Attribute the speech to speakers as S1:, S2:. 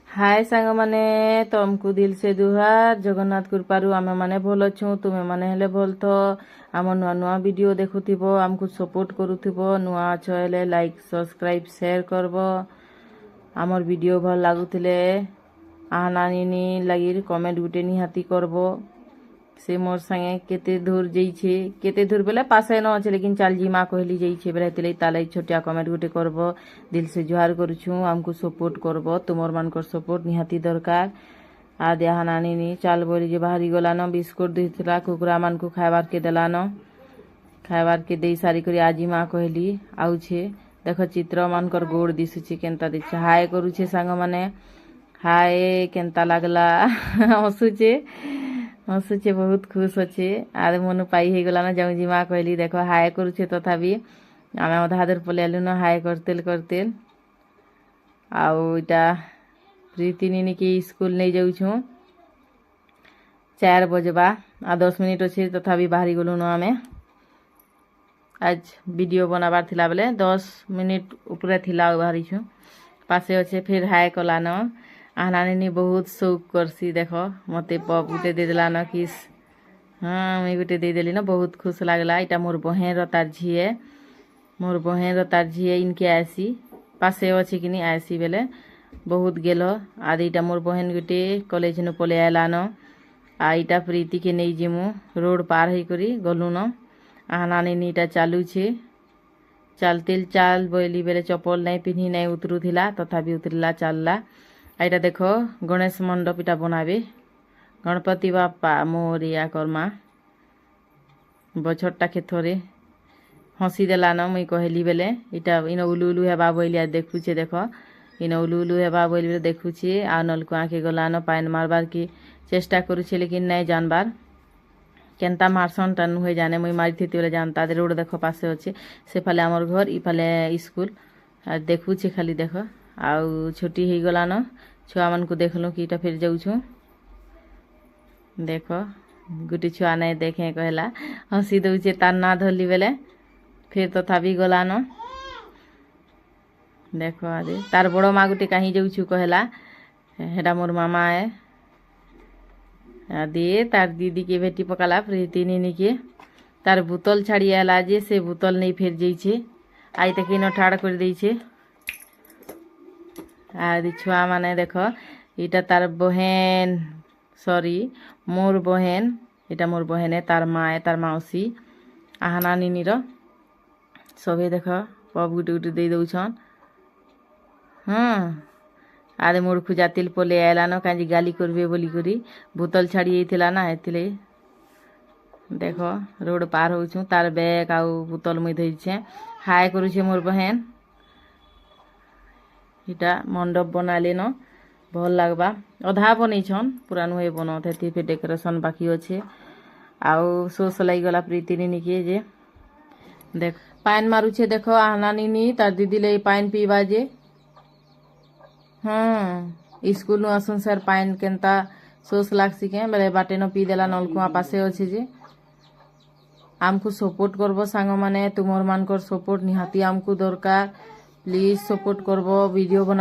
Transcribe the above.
S1: हाय सांग माने तुमको दिल से दुहार जगन्नाथ कृपारू आमे माने भल अच्छु तुमे माने हेले भल तो आम नुआ नुआ वीडियो देखुथिबो आमको सपोर्ट करुथिबो नुआ अछ हेले लाइक सब्सक्राइब शेयर करबो आमर वीडियो भल लागुथिले आहानानी लगी कमेंट गुटे निहाती करबो से मोर संगे केते दूर जाइछे केते दूर बेले पासे न अच्छे लेकिन चाल जीमा कहली जाइछे बेले तेले ताले छोटिया कमेंट गुटे करबो दिल से जुहार करुछु आमको सपोर्ट करबो तुमर मानकर सपोर्ट निहाती दरकार आ देहा नानी चाल बोली जे बाहरी गलान बिस्कुट देथिला कुकुरा मान को खाइबार के देलान खाइबार के दे सारी करी आजी माँ कहली आउछे देख चित्र मानकर गोड़ दिशुचे केनता दिशे हाय करुछे सांग माने हाय केनता लागला हसुचे हसुचे बहुत खुश अच्छे आर मन पाई हो गला जाऊँ जी माँ कहली देख हाय करुचे तथापि आम अधा दूर पलि आलु न हाय करतेल करतेल आईटा प्रीति नीनी के स्कूल नहीं जाऊँ 4 बजबा आ 10 मिनिट अच्छे तथापि बाहरी गलु न आमे आज वीडियो बनाबार थिला बेले 10 मिनिट ऊपर थिला बाहरी छु पासे अच्छे फिर हाय कला न आनानी बहुत शौक करसी देख मते पप गुटे दे देला न किस हाँ मुई गुटे दे देली न बहुत खुश लागला इटा मोर बहन र तार झिए मोर बहन र तार झिए इनके आसी पासे अच्छे कि नहीं आसी बेले बहुत गेल आदि इटा मोर बहन गुटे कॉलेज न पले आला न आ इटा प्रीति के नहीं जिमु रोड पार हो करी गलु न आनानी इटा चालू छे चालतेल चाल बोली बेले चपल नहीं पिन्ही नहीं उतरू थिला तथापि उतरला चलला एटा देखो गणेश मंडप इटा बनाबे गणपति बापा मोरिया कर्मा बछरटा थोड़े हसी देला न मुई कहली बेले इटा इन उलु उलु हेबा बोली देखुचे देख इन उलु उलु हेबा बोली बेले देखुचे आ नलकुआ के गला न पाइन मारबार की चेष्टा करुचे लेकिन नहीं जानबार केनता मारसन टन हुए जाने मुई मारी थी बोले जानता दे रोड देख पासे अच्छे से फाले आमर घर इफाले स्कूल देखुचे खाली देख आउ छुट्टी हो गला न छुआ मान को देखलु कि फिर जाऊँ देख गुटी छुआ नहीं देखे कहला हसी दौचे तार ना धरली बेले फिर तथापि गला न देख आदि तार बड़ माँ गुटे कहीं जाऊँ कहला हेडा मोर मामा है आदि तार दीदी के बेटी पकाला प्रीति नीनी के तार बोतल छाड़ी आला जे से बोतल नहीं फेर जाइछे आई तक इन ठाड़ कर देइछे आदि छुआ माने देख इटा तार बहन सॉरी मोर बहन इटा मोर बहन है तार माँ है तार मौसी आहाना नीनीर सबे देख पप गुटे गुटे दे दौछन हाँ आदे मोर खुजा तिल पले आला न कहीं गाली करबे बोली करी बोतल छाड़ी जाइथिला ना एथिले देख रोड पार होछु तार बैग आउ बोतल मुई धइछे हाय करुछे मोर बहन इटा मंडप बनाले न भल लागबा अधा बनईछन पूरा नुहे बनत हेती फिर डेकोरेशन बाकी अच्छे आउ सोस लगी गला प्रीति नीनी के जे देख पाइन मारुछे देखो आहना नीनी तार दीदी ले पाइन पीवा जे हाँ स्कूल नु आसुन सर पाइन केनता सोस लागसी के बेले बाटे न पी देला नलकुआ पासे अच्छे जे आमको सपोर्ट करबो सांग माने तुमर मानकर सपोर्ट निहाती आमको दरकार प्लीज सपोर्ट करबो वीडियो बना